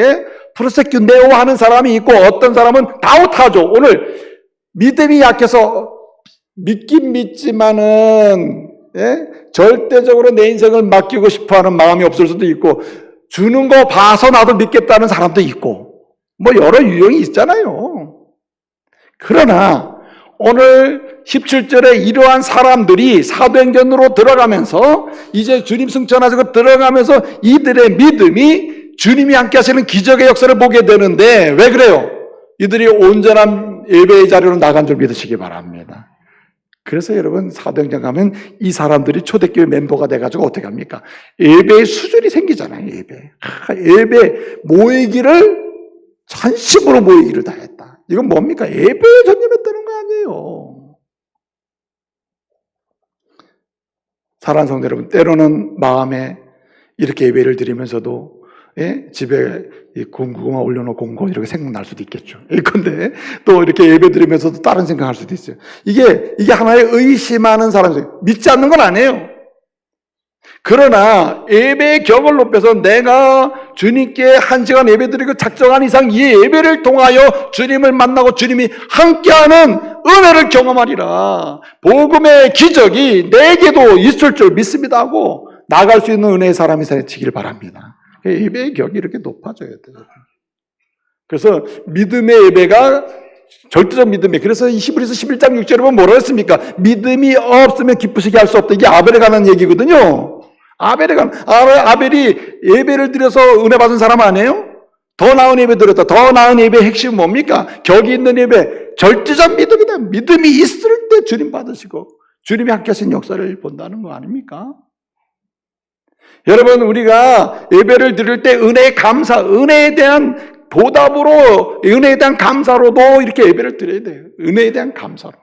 S1: 프로세큐네오 하는 사람이 있고 어떤 사람은 다우타죠. 오늘 믿음이 약해서 믿긴 믿지만은 절대적으로 내 인생을 맡기고 싶어하는 마음이 없을 수도 있고 주는 거 봐서 나도 믿겠다는 사람도 있고 뭐 여러 유형이 있잖아요. 그러나 오늘 17절에 이러한 사람들이 사도행전으로 들어가면서 이제 주님 승천하시고 들어가면서 이들의 믿음이 주님이 함께 하시는 기적의 역사를 보게 되는데 왜 그래요? 이들이 온전한 예배의 자리로 나간 줄 믿으시기 바랍니다. 그래서 여러분 사도행전 가면 이 사람들이 초대교회 멤버가 돼가지고 어떻게 합니까? 예배의 수준이 생기잖아요. 예배 모이기를 전심으로 모이기를 다 했다. 이건 뭡니까? 예배에 전념했다는 거 아니에요. 사랑하는 성도 여러분, 때로는 마음에 이렇게 예배를 드리면서도 집에 군고구마 올려놓고 온 거 이렇게 생각날 수도 있겠죠. 그런데 또 이렇게 예배 드리면서도 다른 생각할 수도 있어요. 이게 하나의 의심하는 사람들, 믿지 않는 건 아니에요. 그러나 예배의 격을 높여서 내가 주님께 1시간 예배 드리고 작정한 이상 이 예배를 통하여 주님을 만나고 주님이 함께하는 은혜를 경험하리라. 복음의 기적이 내게도 있을 줄 믿습니다 하고 나갈 수 있는 은혜의 사람이 되시길 바랍니다. 예배의 격이 이렇게 높아져야 돼요. 그래서 믿음의 예배가 절대적 믿음이, 그래서 히브리서 11장 6절에 보면 뭐라고 했습니까? 믿음이 없으면 기쁘시게 할 수 없다. 이게 아벨에 관한 얘기거든요. 아벨이 예배를 드려서 은혜 받은 사람 아니에요? 더 나은 예배 드렸다. 더 나은 예배의 핵심은 뭡니까? 격이 있는 예배, 절대적 믿음이다. 믿음이 있을 때 주님 받으시고 주님이 함께 하신 역사를 본다는 거 아닙니까? 여러분, 우리가 예배를 드릴 때 은혜의 감사, 은혜에 대한 보답으로, 은혜에 대한 감사로도 이렇게 예배를 드려야 돼요. 은혜에 대한 감사로.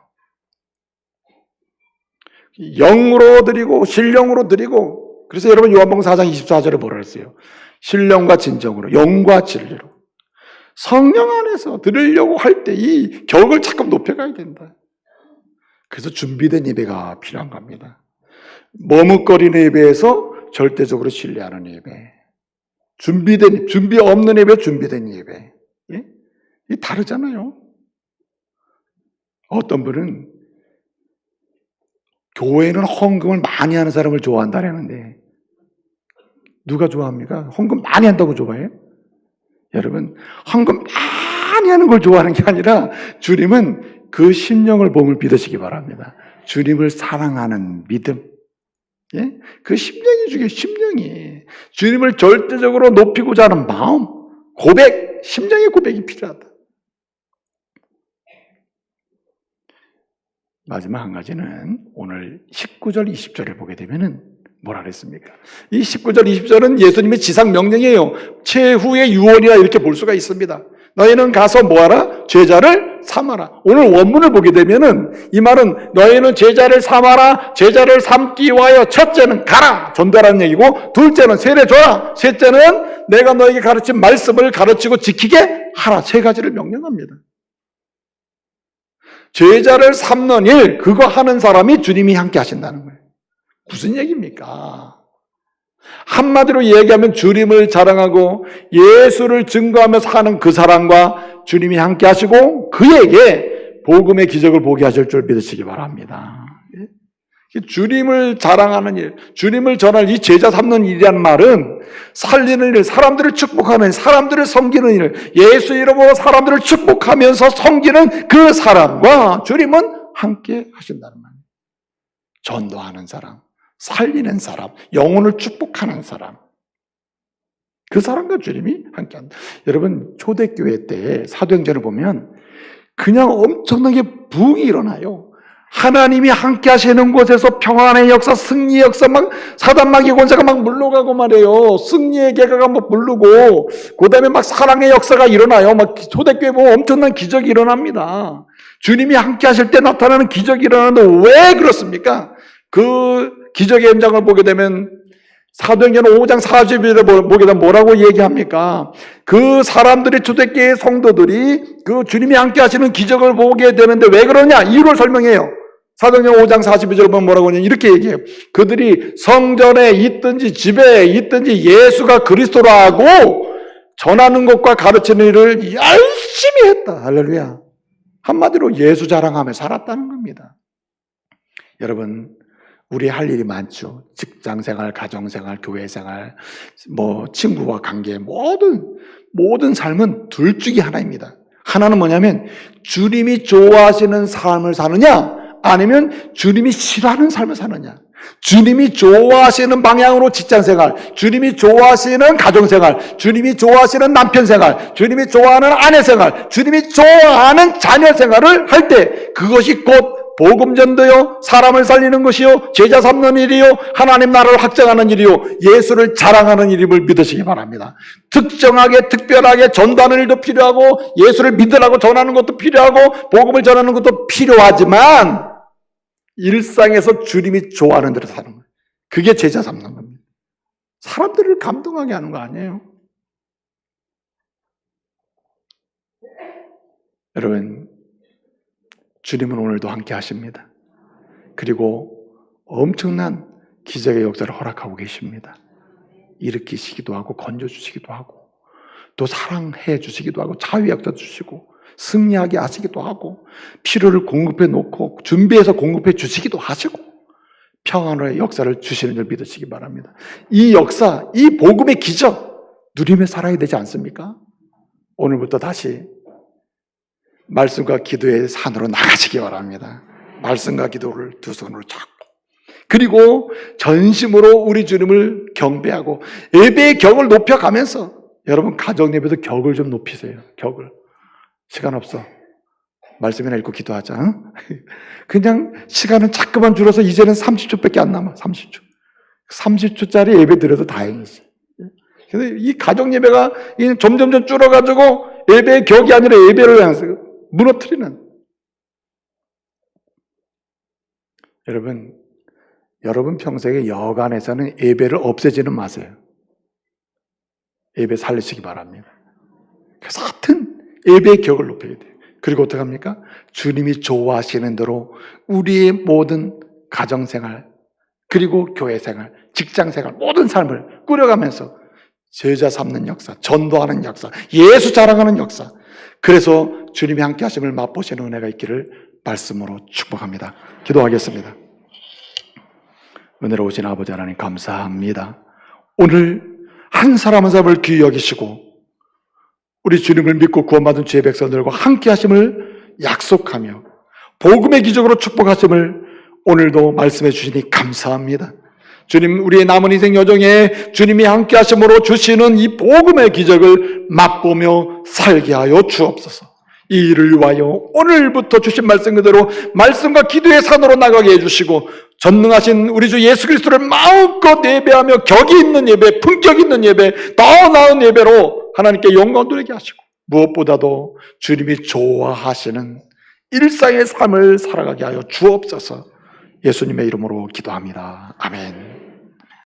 S1: 영으로 드리고 신령으로 드리고. 그래서 여러분 요한복음 4장 24절에 뭐라 했어요? 신령과 진정으로, 영과 진리로. 성령 안에서 드리려고 할 때 이 격을 자꾸 높여가야 된다. 그래서 준비된 예배가 필요한 겁니다. 머뭇거리는 예배에서 절대적으로 신뢰하는 예배. 준비 없는 예배, 준비된 예배. 예? 이 다르잖아요. 어떤 분은 교회는 헌금을 많이 하는 사람을 좋아한다라는데 누가 좋아합니까? 헌금 많이 한다고 좋아해요? 여러분, 헌금 많이 하는 걸 좋아하는 게 아니라 주님은 그 심령을 몸을 믿으시기 바랍니다. 주님을 사랑하는 믿음. 예? 그 심령이 중요해요. 심령이. 주님을 절대적으로 높이고자 하는 마음, 고백, 심령의 고백이 필요하다. 마지막 한 가지는 오늘 19절, 20절을 보게 되면은 뭐라 그랬습니까? 이 19절, 20절은 예수님의 지상 명령이에요. 최후의 유언이라 이렇게 볼 수가 있습니다. 너희는 가서 뭐하라? 제자를 삼아라. 오늘 원문을 보게 되면은 이 말은 너희는 제자를 삼아라. 제자를 삼기 위하여 첫째는 가라. 전도하라는 얘기고, 둘째는 세례줘라. 셋째는 내가 너에게 가르친 말씀을 가르치고 지키게 하라. 세 가지를 명령합니다. 제자를 삼는 일, 그거 하는 사람이 주님이 함께 하신다는 거예요. 무슨 얘기입니까? 한마디로 얘기하면 주님을 자랑하고 예수를 증거하며 사는 그 사람과 주님이 함께 하시고 그에게 복음의 기적을 보게 하실 줄 믿으시기 바랍니다. 주님을 자랑하는 일, 주님을 전할 이 제자 삼는 일이란 말은 살리는 일, 사람들을 축복하는, 사람들을 섬기는 일, 예수 이름으로 사람들을 축복하면서 섬기는 그 사람과 주님은 함께 하신다는 말이에요. 전도하는 사람, 살리는 사람, 영혼을 축복하는 사람, 그 사람과 주님이 함께한다. 여러분, 초대교회 때 사도행전을 보면 그냥 엄청나게 부흥이 일어나요. 하나님이 함께 하시는 곳에서 평안의 역사, 승리의 역사, 막 사단마귀 권세가 막 물러가고 말이에요. 승리의 계가가 막 물르고, 그 다음에 막 사랑의 역사가 일어나요. 막 초대교회 보면 엄청난 기적이 일어납니다. 주님이 함께 하실 때 나타나는 기적이 일어나는데 왜 그렇습니까? 그 기적의 현장을 보게 되면 사도행전 5장 40일에 보게 되면 뭐라고 얘기합니까? 그 사람들이 초대교회 성도들이 그 주님이 함께 하시는 기적을 보게 되는데 왜 그러냐? 이유를 설명해요. 사도행전 5장 42절 보면 뭐라고 하냐? 이렇게 얘기해요. 그들이 성전에 있든지 집에 있든지 예수가 그리스도라고 전하는 것과 가르치는 일을 열심히 했다. 할렐루야. 한마디로 예수 자랑하며 살았다는 겁니다. 여러분, 우리 할 일이 많죠. 직장생활, 가정생활, 교회생활, 친구와 관계, 모든 삶은 둘 중에 하나입니다. 하나는 뭐냐면 주님이 좋아하시는 삶을 사느냐, 아니면 주님이 싫어하는 삶을 사느냐. 주님이 좋아하시는 방향으로 직장생활, 주님이 좋아하시는 가정생활, 주님이 좋아하시는 남편생활, 주님이 좋아하는 아내생활, 주님이 좋아하는 자녀생활을 할 때 그것이 곧 복음전도요, 사람을 살리는 것이요, 제자 삼는 일이요, 하나님 나라를 확장하는 일이요, 예수를 자랑하는 일임을 믿으시기 바랍니다. 특정하게 특별하게 전도하는 일도 필요하고 예수를 믿으라고 전하는 것도 필요하고 복음을 전하는 것도 필요하지만 일상에서 주님이 좋아하는 대로 사는 거예요. 그게 제자 삼는 겁니다. 사람들을 감동하게 하는 거 아니에요. 여러분, 주님은 오늘도 함께 하십니다. 그리고 엄청난 기적의 역사를 허락하고 계십니다. 일으키시기도 하고 건져주시기도 하고 또 사랑해 주시기도 하고 자유의 역사 주시고 승리하게 하시기도 하고 필요를 공급해 놓고 준비해서 공급해 주시기도 하시고 평안의 역사를 주시는 줄 믿으시기 바랍니다. 이 역사, 이 복음의 기적 누리며 살아야 되지 않습니까? 오늘부터 다시 말씀과 기도의 산으로 나가시기 바랍니다. 말씀과 기도를 두 손으로 잡고 그리고 전심으로 우리 주님을 경배하고 예배의 격을 높여가면서 여러분 가정 예배도 격을 좀 높이세요. 격을. 시간 없어. 말씀이나 읽고 기도하자. 응? 그냥 시간은 자꾸만 줄어서 이제는 30초밖에 안 남아. 30초. 30초짜리 예배 드려도 다행이지. 그래서 이 가정 예배가 점점 줄어가지고 예배의 격이 아니라 예배를 향해서 무너뜨리는. 여러분 평생에 여간에서는 예배를 없애지는 마세요. 예배 살리시기 바랍니다. 그래서 하여튼 예배의 격을 높여야 돼요. 그리고 어떻게 합니까? 주님이 좋아하시는 대로 우리의 모든 가정생활, 그리고 교회생활, 직장생활, 모든 삶을 꾸려가면서 제자 삼는 역사, 전도하는 역사, 예수 자랑하는 역사, 그래서 주님이 함께 하심을 맛보시는 은혜가 있기를 말씀으로 축복합니다. 기도하겠습니다. 은혜로우신 아버지 하나님 감사합니다. 오늘 한 사람 한 사람을 귀히 여기시고 우리 주님을 믿고 구원받은 주의 백성들과 함께 하심을 약속하며 복음의 기적으로 축복하심을 오늘도 말씀해 주시니 감사합니다. 주님, 우리의 남은 인생 여정에 주님이 함께 하심으로 주시는 이 복음의 기적을 맛보며 살게 하여 주옵소서. 이 일을 위하여 오늘부터 주신 말씀 그대로 말씀과 기도의 산으로 나가게 해주시고 전능하신 우리 주 예수 그리스도를 마음껏 예배하며 격이 있는 예배, 품격 있는 예배, 더 나은 예배로 하나님께 영광 돌리게 하시고 무엇보다도 주님이 좋아하시는 일상의 삶을 살아가게 하여 주옵소서. 예수님의 이름으로 기도합니다. 아멘.